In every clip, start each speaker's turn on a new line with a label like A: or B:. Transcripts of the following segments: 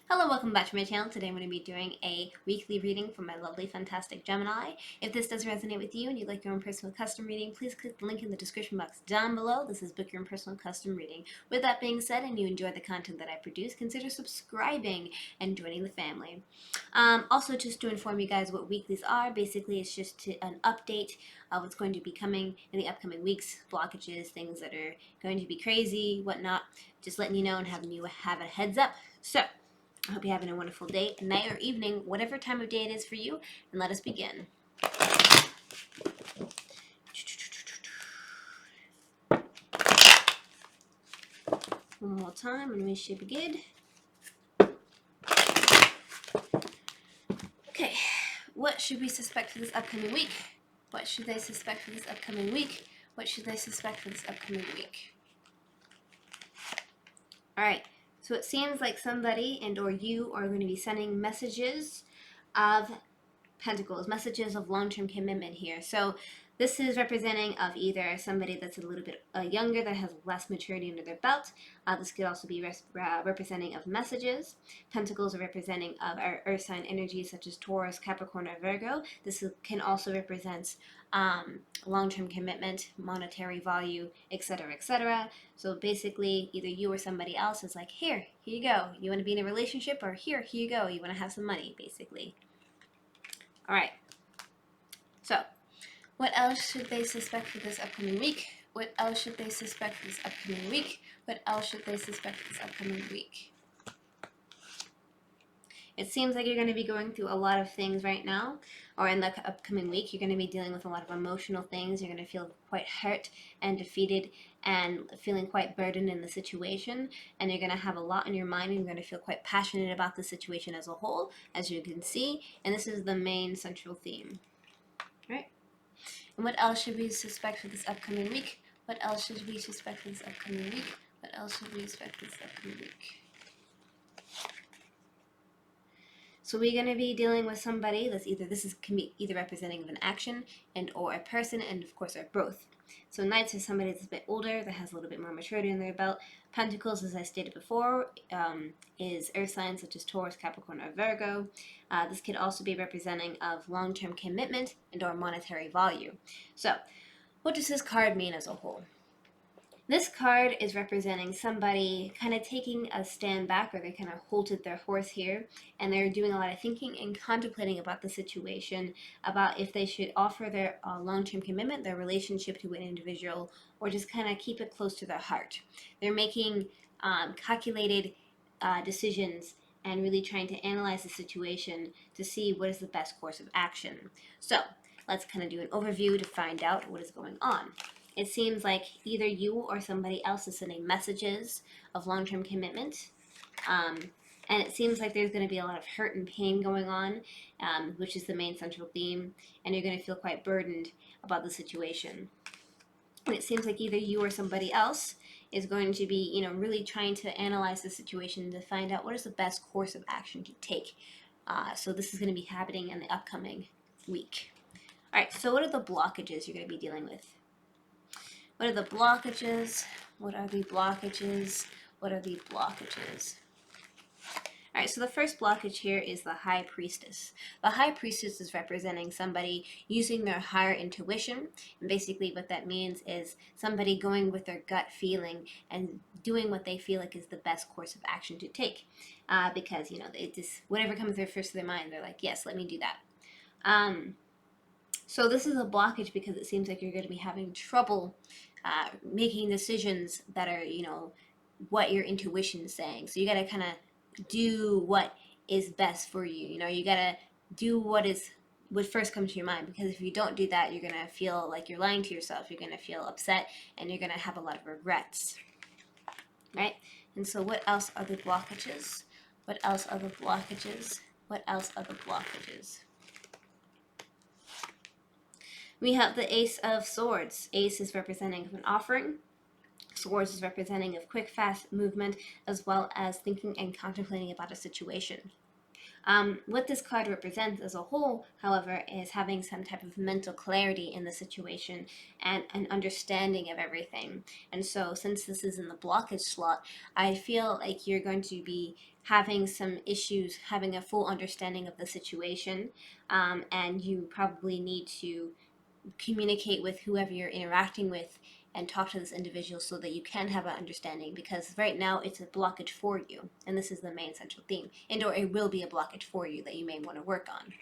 A: Hello, welcome back to my channel. Today I'm going to be doing a weekly reading from my lovely, fantastic Gemini. If this does resonate with you and you'd like your own personal custom reading, please click the link in the description box down below. This is Book Your Own Personal Custom Reading. With that being said, and you enjoy the content that I produce, consider subscribing and joining the family. Also, just to inform you guys what weeklies are, basically it's just an update of what's going to be coming in the upcoming weeks, blockages, things that are going to be crazy, whatnot. Just letting you know and having you have a heads up. So, I hope you're having a wonderful day, night, or evening, whatever time of day it is for you, and let us begin. One more time, and we should be good. Okay, what should we suspect for this upcoming week? What should they suspect for this upcoming week? What should they suspect for this upcoming week? Alright, so it seems like somebody and or you are going to be sending messages of Pentacles, messages of long-term commitment here. So this is representing of either somebody that's a little bit younger, that has less maturity under their belt. This could also be representing of messages. Pentacles are representing of our earth sign energies such as Taurus, Capricorn, or Virgo. This can also represent long-term commitment, monetary value, etc., etc. So basically, either you or somebody else is like, here you go. You want to be in a relationship, or here you go. You want to have some money, basically. All right. So, what else should they suspect for this upcoming week? What else should they suspect for this upcoming week? What else should they suspect for this upcoming week? It seems like you're going to be going through a lot of things right now, or in the upcoming week, you're going to be dealing with a lot of emotional things. You're going to feel quite hurt and defeated and feeling quite burdened in the situation, and you're going to have a lot in your mind, and you're going to feel quite passionate about the situation as a whole, as you can see, and this is the main central theme. Right? And what else should we suspect for this upcoming week? What else should we suspect for this upcoming week? What else should we expect for this upcoming week? So we're going to be dealing with somebody that's can be either representing of an action and or a person, and of course are both. So Knights is somebody that's a bit older, that has a little bit more maturity in their belt. Pentacles, as I stated before, is earth signs such as Taurus, Capricorn, or Virgo. This could also be representing of long-term commitment and or monetary value. So what does this card mean as a whole? This card is representing somebody kind of taking a stand back, or they kind of halted their horse here, and they're doing a lot of thinking and contemplating about the situation, about if they should offer their long-term commitment, their relationship to an individual, or just kind of keep it close to their heart. They're making calculated decisions and really trying to analyze the situation to see what is the best course of action. So let's kind of do an overview to find out what is going on. It seems like either you or somebody else is sending messages of long-term commitment. And it seems like there's going to be a lot of hurt and pain going on, which is the main central theme. And you're going to feel quite burdened about the situation. And it seems like either you or somebody else is going to be, really trying to analyze the situation to find out what is the best course of action to take. So this is going to be happening in the upcoming week. All right, so what are the blockages you're going to be dealing with? What are the blockages? What are the blockages? What are the blockages? All right, so the first blockage here is the High Priestess. The High Priestess is representing somebody using their higher intuition. And basically what that means is somebody going with their gut feeling and doing what they feel like is the best course of action to take. Because, they just, whatever comes first to their mind, they're like, yes, let me do that. So this is a blockage because it seems like you're going to be having trouble making decisions that are, what your intuition is saying. So you got to kind of do what is best for you. You got to do what first comes to your mind, because if you don't do that, you're going to feel like you're lying to yourself. You're going to feel upset, and you're going to have a lot of regrets. Right? And so what else are the blockages? What else are the blockages? What else are the blockages? We have the Ace of Swords. Ace is representing of an offering. Swords is representing of quick, fast movement, as well as thinking and contemplating about a situation. What this card represents as a whole, however, is having some type of mental clarity in the situation and an understanding of everything. And so since this is in the blockage slot, I feel like you're going to be having some issues, having a full understanding of the situation, and you probably need to communicate with whoever you're interacting with and talk to this individual so that you can have an understanding, because right now it's a blockage for you, and this is the main central theme, and or it will be a blockage for you that you may want to work on.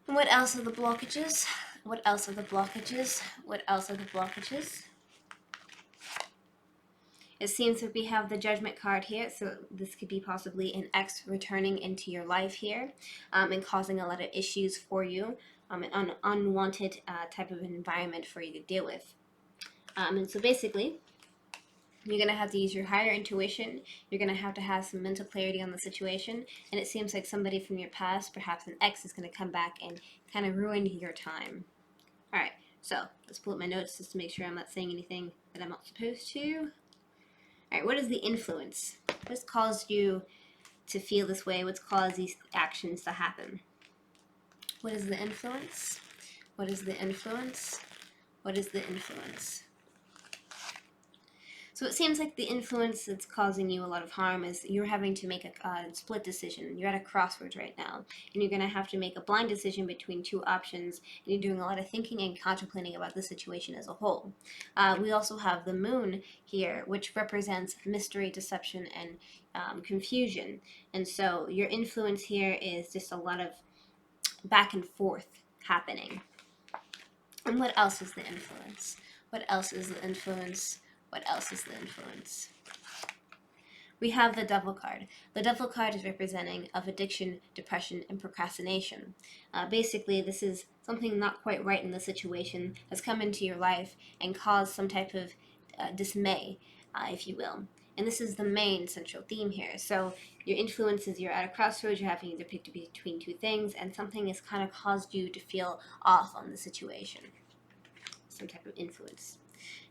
A: And what else are the blockages? What else are the blockages? What else are the blockages? It seems that we have the Judgment card here, so this could be possibly an ex returning into your life here, and causing a lot of issues for you, an unwanted type of environment for you to deal with. And so basically, you're going to have to use your higher intuition. You're going to have some mental clarity on the situation, and it seems like somebody from your past, perhaps an ex, is going to come back and kind of ruin your time. All right, so let's pull up my notes just to make sure I'm not saying anything that I'm not supposed to. All right, what is the influence? What's caused you to feel this way? What's caused these actions to happen? What is the influence? What is the influence? What is the influence? So it seems like the influence that's causing you a lot of harm is you're having to make a split decision. You're at a crossroads right now, and you're going to have to make a blind decision between two options, and you're doing a lot of thinking and contemplating about the situation as a whole. We also have the moon here, which represents mystery, deception, and confusion. And so your influence here is just a lot of back and forth happening. And what else is the influence? What else is the influence? What else is the influence? We have the Devil card. The Devil card is representing of addiction, depression, and procrastination. Basically, this is something not quite right in the situation that's come into your life and caused some type of dismay, if you will. And this is the main central theme here. So your influence is you're at a crossroads, you're having to pick between two things, and something has kind of caused you to feel off on the situation. Some type of influence.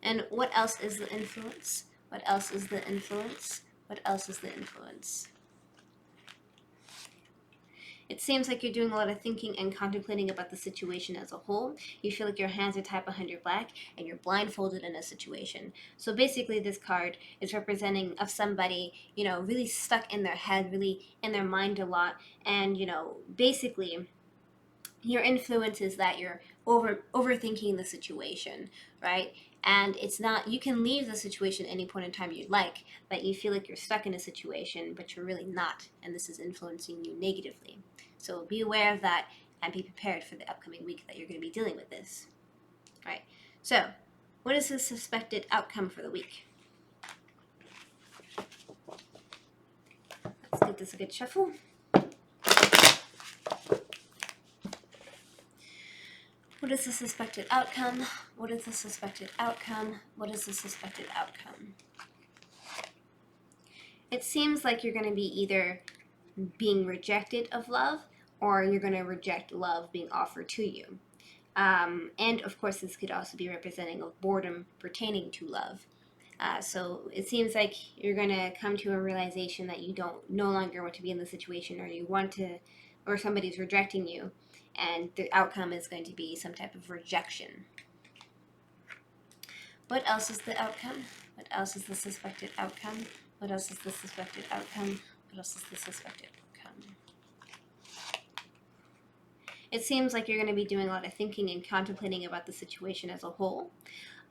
A: And what else is the influence? What else is the influence? What else is the influence? It seems like you're doing a lot of thinking and contemplating about the situation as a whole. You feel like your hands are tied behind your back and you're blindfolded in a situation. So basically this card is representing of somebody, really stuck in their head, really in their mind a lot. And, basically your influence is that you're overthinking the situation, right? And it's not, you can leave the situation at any point in time you'd like, but you feel like you're stuck in a situation, but you're really not, and this is influencing you negatively. So be aware of that and be prepared for the upcoming week that you're going to be dealing with this. All right, so what is the suspected outcome for the week? Let's give this a good shuffle. What is the suspected outcome? What is the suspected outcome? What is the suspected outcome? It seems like you're going to be either being rejected of love, or you're going to reject love being offered to you. And of course, this could also be representing of boredom pertaining to love. So it seems like you're going to come to a realization that you no longer want to be in the situation, or you want to, or somebody's rejecting you, and the outcome is going to be some type of rejection. What else is the outcome? What else is the suspected outcome? What else is the suspected outcome? What else is the suspected outcome? It seems like you're going to be doing a lot of thinking and contemplating about the situation as a whole.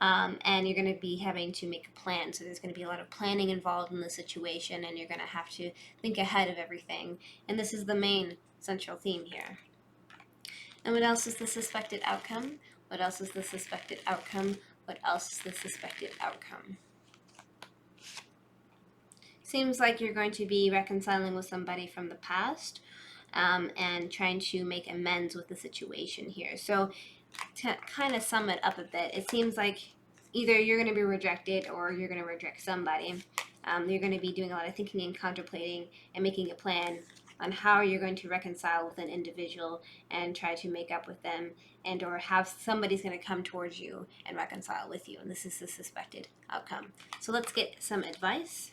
A: And you're going to be having to make a plan. So there's going to be a lot of planning involved in the situation, and you're going to have to think ahead of everything. And this is the main central theme here. And what else is the suspected outcome? What else is the suspected outcome? What else is the suspected outcome? Seems like you're going to be reconciling with somebody from the past, and trying to make amends with the situation here. So to kind of sum it up a bit, it seems like either you're going to be rejected or you're going to reject somebody. You're going to be doing a lot of thinking and contemplating and making a plan on how you're going to reconcile with an individual and try to make up with them, and or have somebody's going to come towards you and reconcile with you. And this is the suspected outcome. So let's get some advice.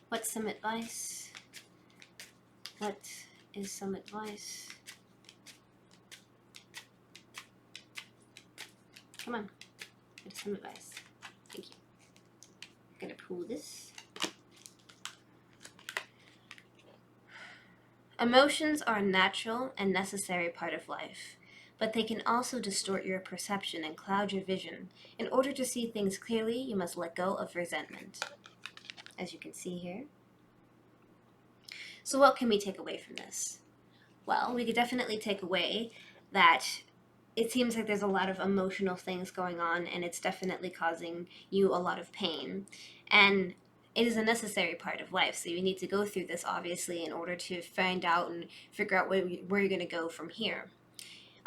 A: What's some advice? What is some advice? Come on, get some advice. pull this. Emotions are a natural and necessary part of life, but they can also distort your perception and cloud your vision. In order to see things clearly, you must let go of resentment, as you can see here. So what can we take away from this? Well, we could definitely take away that it seems like there's a lot of emotional things going on, and it's definitely causing you a lot of pain. And it is a necessary part of life, so you need to go through this, obviously, in order to find out and figure out where you're going to go from here.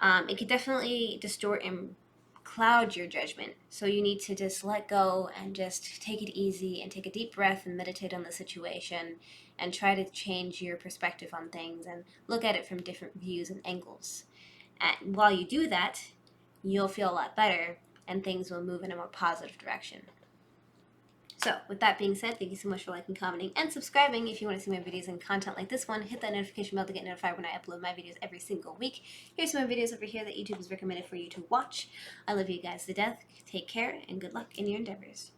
A: It could definitely distort and cloud your judgment, so you need to just let go and just take it easy and take a deep breath and meditate on the situation and try to change your perspective on things and look at it from different views and angles. And while you do that, you'll feel a lot better and things will move in a more positive direction. So, with that being said, thank you so much for liking, commenting, and subscribing. If you want to see my videos and content like this one, hit that notification bell to get notified when I upload my videos every single week. Here's some videos over here that YouTube has recommended for you to watch. I love you guys to death. Take care, and good luck in your endeavors.